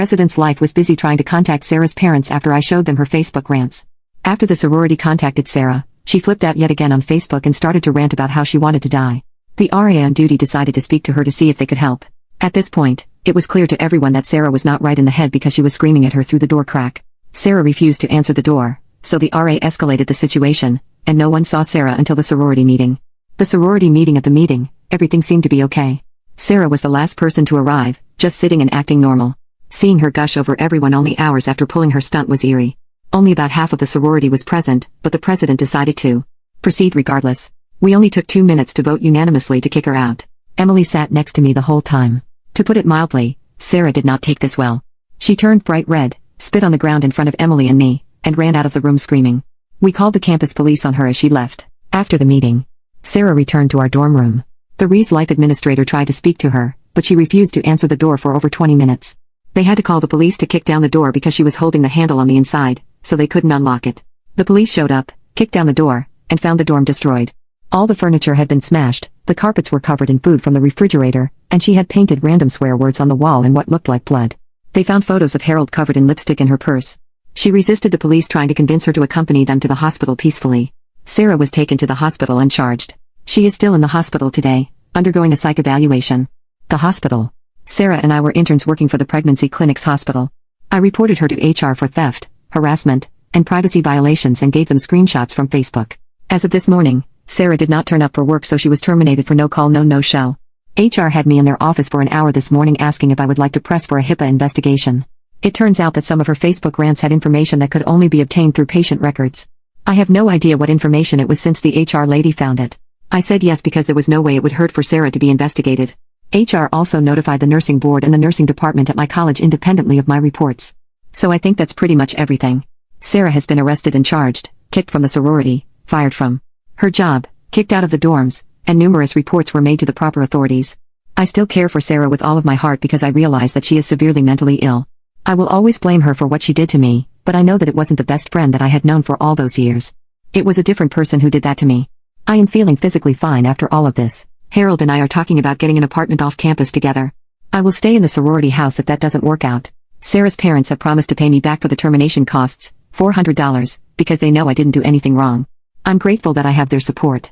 President's life was busy trying to contact Sarah's parents after I showed them her Facebook rants. After the sorority contacted Sarah, she flipped out yet again on Facebook and started to rant about how she wanted to die. The RA on duty decided to speak to her to see if they could help. At this point, it was clear to everyone that Sarah was not right in the head because she was screaming at her through the door crack. Sarah refused to answer the door, so the RA escalated the situation, and no one saw Sarah until the sorority meeting. At the meeting, everything seemed to be okay. Sarah was the last person to arrive, just sitting and acting normal. Seeing her gush over everyone only hours after pulling her stunt was eerie. Only about half of the sorority was present, but the president decided to proceed regardless. We only took 2 minutes to vote unanimously to kick her out. Emily sat next to me the whole time. To put it mildly, Sarah did not take this well. She turned bright red, spit on the ground in front of Emily and me, and ran out of the room screaming. We called the campus police on her as she left. After the meeting, Sarah returned to our dorm room. The Reese Life administrator tried to speak to her, but she refused to answer the door for over 20 minutes. They had to call the police to kick down the door because she was holding the handle on the inside, so they couldn't unlock it. The police showed up, kicked down the door, and found the dorm destroyed. All the furniture had been smashed, the carpets were covered in food from the refrigerator, and she had painted random swear words on the wall in what looked like blood. They found photos of Harold covered in lipstick in her purse. She resisted the police trying to convince her to accompany them to the hospital peacefully. Sarah was taken to the hospital and charged. She is still in the hospital today, undergoing a psych evaluation. The hospital. Sarah and I were interns working for the pregnancy clinic's hospital. I reported her to HR for theft, harassment, and privacy violations and gave them screenshots from Facebook. As of this morning, Sarah did not turn up for work, so she was terminated for no call no show. HR had me in their office for an hour this morning asking if I would like to press for a HIPAA investigation. It turns out that some of her Facebook rants had information that could only be obtained through patient records. I have no idea what information it was since the HR lady found it. I said yes because there was no way it would hurt for Sarah to be investigated. HR also notified the nursing board and the nursing department at my college independently of my reports. So I think that's pretty much everything. Sarah has been arrested and charged, kicked from the sorority, fired from her job, kicked out of the dorms, and numerous reports were made to the proper authorities. I still care for Sarah with all of my heart because I realize that she is severely mentally ill. I will always blame her for what she did to me, but I know that it wasn't the best friend that I had known for all those years. It was a different person who did that to me. I am feeling physically fine after all of this. Harold and I are talking about getting an apartment off campus together. I will stay in the sorority house if that doesn't work out. Sarah's parents have promised to pay me back for the termination costs, $400, because they know I didn't do anything wrong. I'm grateful that I have their support.